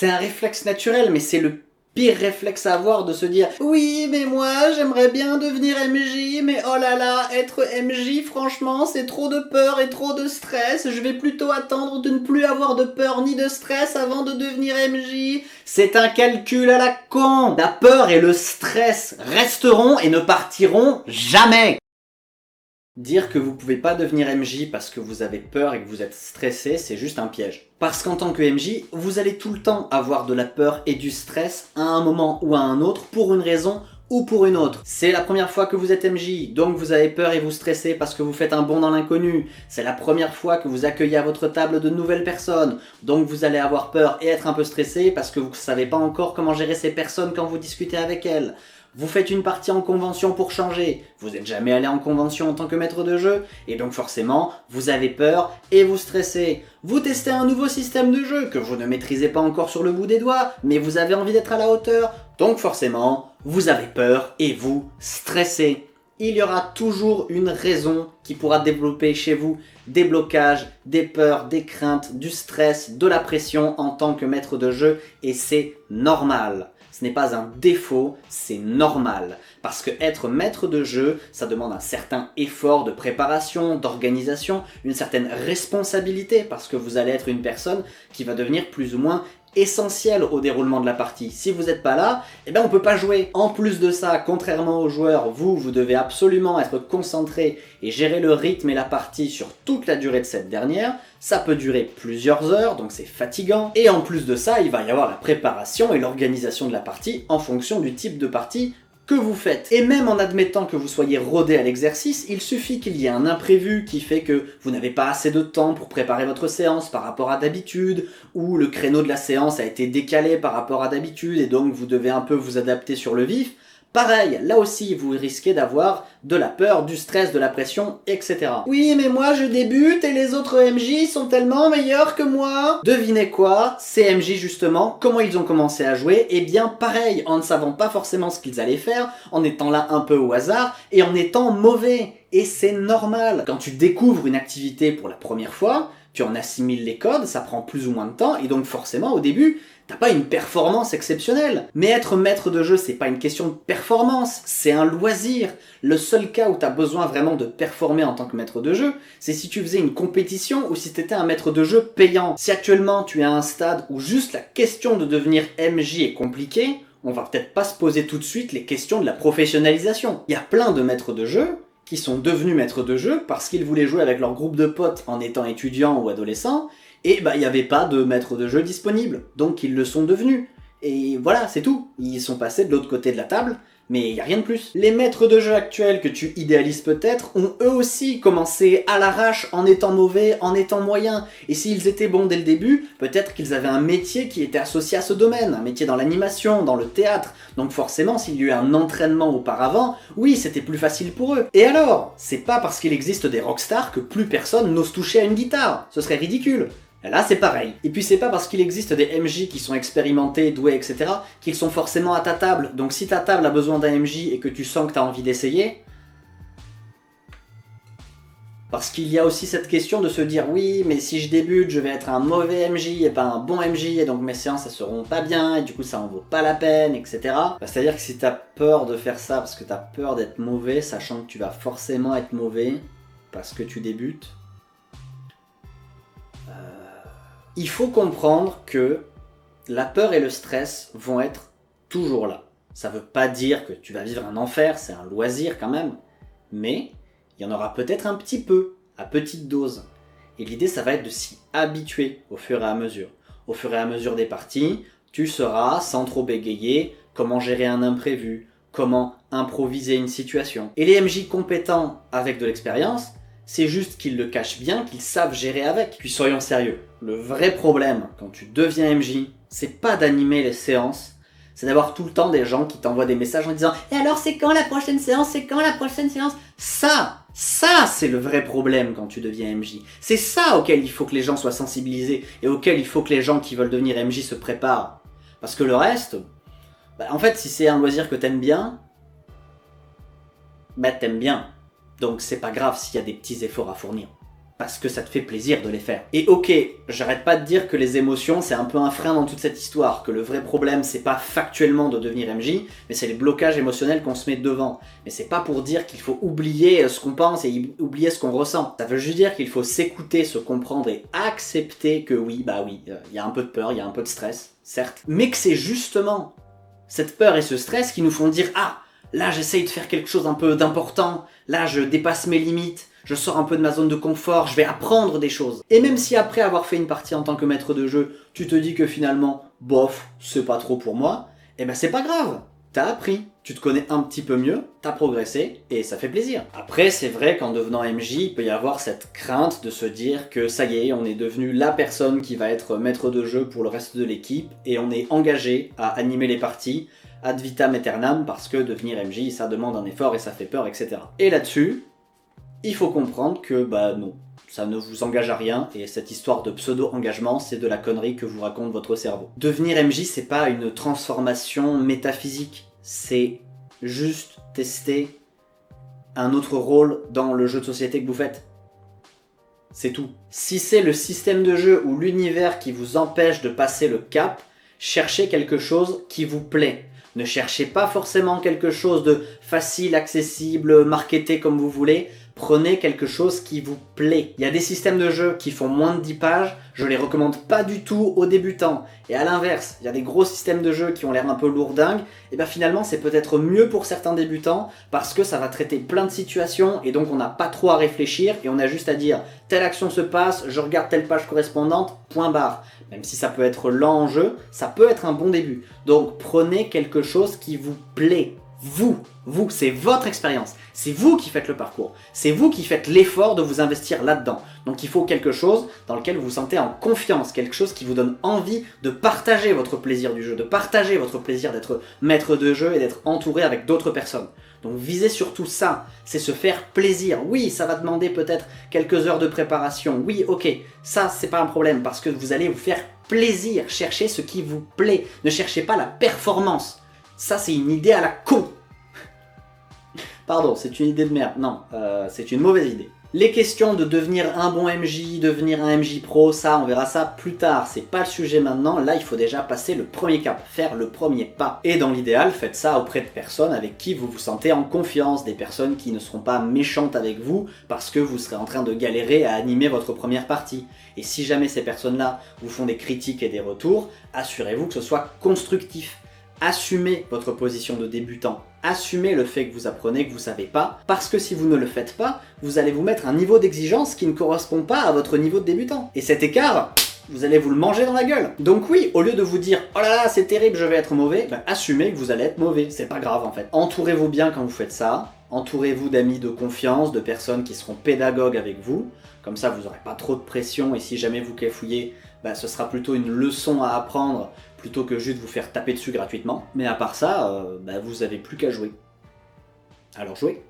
C'est un réflexe naturel, mais c'est le pire réflexe à avoir de se dire « Oui, mais moi, j'aimerais bien devenir MJ, mais oh là là, être MJ, franchement, c'est trop de peur et trop de stress. Je vais plutôt attendre de ne plus avoir de peur ni de stress avant de devenir MJ. » C'est un calcul à la con. La peur et le stress resteront et ne partiront jamais. Dire que vous pouvez pas devenir MJ parce que vous avez peur et que vous êtes stressé, c'est juste un piège. Parce qu'en tant que MJ, vous allez tout le temps avoir de la peur et du stress à un moment ou à un autre pour une raison ou pour une autre. C'est la première fois que vous êtes MJ, donc vous avez peur et vous stressez parce que vous faites un bond dans l'inconnu. C'est la première fois que vous accueillez à votre table de nouvelles personnes, donc vous allez avoir peur et être un peu stressé parce que vous ne savez pas encore comment gérer ces personnes quand vous discutez avec elles. Vous faites une partie en convention pour changer, vous n'êtes jamais allé en convention en tant que maître de jeu, et donc forcément, vous avez peur et vous stressez. Vous testez un nouveau système de jeu que vous ne maîtrisez pas encore sur le bout des doigts, mais vous avez envie d'être à la hauteur, donc forcément, vous avez peur et vous stressez. Il y aura toujours une raison qui pourra développer chez vous des blocages, des peurs, des craintes, du stress, de la pression en tant que maître de jeu, et c'est normal. Ce n'est pas un défaut, c'est normal. Parce que être maître de jeu, ça demande un certain effort de préparation, d'organisation, une certaine responsabilité, parce que vous allez être une personne qui va devenir plus ou moins essentielle au déroulement de la partie. Si vous n'êtes pas là, eh ben on peut pas jouer. En plus de ça, contrairement aux joueurs, vous devez absolument être concentré et gérer le rythme et la partie sur toute la durée de cette dernière. Ça peut durer plusieurs heures, donc c'est fatigant. Et en plus de ça, il va y avoir la préparation et l'organisation de la partie en fonction du type de partie que vous faites. Et même en admettant que vous soyez rodé à l'exercice, il suffit qu'il y ait un imprévu qui fait que vous n'avez pas assez de temps pour préparer votre séance par rapport à d'habitude, ou le créneau de la séance a été décalé par rapport à d'habitude et donc vous devez un peu vous adapter sur le vif. Pareil, là aussi, vous risquez d'avoir de la peur, du stress, de la pression, etc. Oui, mais moi je débute et les autres MJ sont tellement meilleurs que moi. Devinez quoi? Ces MJ justement, comment ils ont commencé à jouer? Eh bien pareil, en ne savant pas forcément ce qu'ils allaient faire, en étant là un peu au hasard, et en étant mauvais. Et c'est normal. Quand tu découvres une activité pour la première fois, tu en assimiles les codes, ça prend plus ou moins de temps, et donc forcément au début, t'as pas une performance exceptionnelle. Mais être maître de jeu, c'est pas une question de performance, c'est un loisir. Le seul cas où t'as besoin vraiment de performer en tant que maître de jeu, c'est si tu faisais une compétition ou si t'étais un maître de jeu payant. Si actuellement tu es à un stade où juste la question de devenir MJ est compliquée, on va peut-être pas se poser tout de suite les questions de la professionnalisation. Il y a plein de maîtres de jeu qui sont devenus maîtres de jeu parce qu'ils voulaient jouer avec leur groupe de potes en étant étudiants ou adolescents, et il n'y avait pas de maître de jeu disponible, donc ils le sont devenus. Et voilà, c'est tout. Ils sont passés de l'autre côté de la table, mais il n'y a rien de plus. Les maîtres de jeu actuels que tu idéalises peut-être ont eux aussi commencé à l'arrache en étant mauvais, en étant moyens. Et s'ils étaient bons dès le début, peut-être qu'ils avaient un métier qui était associé à ce domaine, un métier dans l'animation, dans le théâtre. Donc forcément, s'il y a eu un entraînement auparavant, oui, c'était plus facile pour eux. Et alors, c'est pas parce qu'il existe des rockstars que plus personne n'ose toucher à une guitare. Ce serait ridicule. Là, c'est pareil. Et puis c'est pas parce qu'il existe des MJ qui sont expérimentés, doués, etc., qu'ils sont forcément à ta table. Donc si ta table a besoin d'un MJ et que tu sens que t'as envie d'essayer... Parce qu'il y a aussi cette question de se dire « Oui, mais si je débute, je vais être un mauvais MJ et pas un bon MJ, et donc mes séances, elles seront pas bien, et du coup, ça en vaut pas la peine, etc. » C'est-à-dire que si t'as peur de faire ça parce que t'as peur d'être mauvais, sachant que tu vas forcément être mauvais parce que tu débutes... Il faut comprendre que la peur et le stress vont être toujours là. Ça veut pas dire que tu vas vivre un enfer, c'est un loisir quand même, mais il y en aura peut-être un petit peu, à petite dose. Et l'idée, ça va être de s'y habituer au fur et à mesure. Au fur et à mesure des parties, tu sauras, sans trop bégayer, comment gérer un imprévu, comment improviser une situation. Et les MJ compétents avec de l'expérience, c'est juste qu'ils le cachent bien, qu'ils savent gérer avec. Puis soyons sérieux, le vrai problème quand tu deviens MJ, c'est pas d'animer les séances, c'est d'avoir tout le temps des gens qui t'envoient des messages en disant « Et alors c'est quand la prochaine séance? C'est quand la prochaine séance ?» Ça c'est le vrai problème quand tu deviens MJ. C'est ça auquel il faut que les gens soient sensibilisés et auquel il faut que les gens qui veulent devenir MJ se préparent. Parce que le reste, en fait si c'est un loisir que t'aimes bien, t'aimes bien. Donc c'est pas grave s'il y a des petits efforts à fournir. parce que ça te fait plaisir de les faire. Et ok, j'arrête pas de dire que les émotions c'est un peu un frein dans toute cette histoire, que le vrai problème c'est pas factuellement de devenir MJ, mais c'est les blocages émotionnels qu'on se met devant. Mais c'est pas pour dire qu'il faut oublier ce qu'on pense et oublier ce qu'on ressent. Ça veut juste dire qu'il faut s'écouter, se comprendre et accepter que oui, il y a un peu de peur, il y a un peu de stress, certes, mais que c'est justement cette peur et ce stress qui nous font dire « Ah, là j'essaye de faire quelque chose un peu d'important, là je dépasse mes limites, je sors un peu de ma zone de confort, je vais apprendre des choses. » Et même si après avoir fait une partie en tant que maître de jeu, tu te dis que finalement, bof, c'est pas trop pour moi, eh ben c'est pas grave, t'as appris, tu te connais un petit peu mieux, t'as progressé, et ça fait plaisir. Après, c'est vrai qu'en devenant MJ, il peut y avoir cette crainte de se dire que ça y est, on est devenu la personne qui va être maître de jeu pour le reste de l'équipe, et on est engagé à animer les parties, ad vitam aeternam, parce que devenir MJ, ça demande un effort et ça fait peur, etc. Et là-dessus, il faut comprendre que, non, ça ne vous engage à rien, et cette histoire de pseudo-engagement, c'est de la connerie que vous raconte votre cerveau. Devenir MJ, c'est pas une transformation métaphysique, c'est juste tester un autre rôle dans le jeu de société que vous faites. C'est tout. Si c'est le système de jeu ou l'univers qui vous empêche de passer le cap, cherchez quelque chose qui vous plaît. Ne cherchez pas forcément quelque chose de facile, accessible, marketé comme vous voulez. Prenez quelque chose qui vous plaît. Il y a des systèmes de jeu qui font moins de 10 pages, je les recommande pas du tout aux débutants. Et à l'inverse, il y a des gros systèmes de jeu qui ont l'air un peu lourdingues, et bien finalement c'est peut-être mieux pour certains débutants, parce que ça va traiter plein de situations, et donc on n'a pas trop à réfléchir, et on a juste à dire telle action se passe, je regarde telle page correspondante, point barre. Même si ça peut être lent en jeu, ça peut être un bon début. Donc prenez quelque chose qui vous plaît. Vous, c'est votre expérience, c'est vous qui faites le parcours, c'est vous qui faites l'effort de vous investir là-dedans. Donc il faut quelque chose dans lequel vous vous sentez en confiance, quelque chose qui vous donne envie de partager votre plaisir du jeu, de partager votre plaisir d'être maître de jeu et d'être entouré avec d'autres personnes. Donc visez surtout ça, c'est se faire plaisir. Oui, ça va demander peut-être quelques heures de préparation, oui, ok, ça c'est pas un problème parce que vous allez vous faire plaisir, cherchez ce qui vous plaît, ne cherchez pas la performance. Ça, c'est une idée à la con. Pardon, c'est une idée de merde. Non, c'est une mauvaise idée. Les questions de devenir un bon MJ, devenir un MJ pro, ça, on verra ça plus tard. C'est pas le sujet maintenant. Là, il faut déjà passer le premier cap, faire le premier pas. Et dans l'idéal, faites ça auprès de personnes avec qui vous vous sentez en confiance. Des personnes qui ne seront pas méchantes avec vous parce que vous serez en train de galérer à animer votre première partie. Et si jamais ces personnes-là vous font des critiques et des retours, assurez-vous que ce soit constructif. Assumez votre position de débutant, assumez le fait que vous apprenez, que vous savez pas, parce que si vous ne le faites pas, vous allez vous mettre un niveau d'exigence qui ne correspond pas à votre niveau de débutant. Et cet écart, vous allez vous le manger dans la gueule. Donc oui, au lieu de vous dire « Oh là là, c'est terrible, je vais être mauvais », assumez que vous allez être mauvais, c'est pas grave en fait. Entourez-vous bien quand vous faites ça, entourez-vous d'amis de confiance, de personnes qui seront pédagogues avec vous, comme ça vous n'aurez pas trop de pression et si jamais vous cafouillez, ce sera plutôt une leçon à apprendre plutôt que juste vous faire taper dessus gratuitement. Mais à part ça, vous avez plus qu'à jouer. Alors jouez.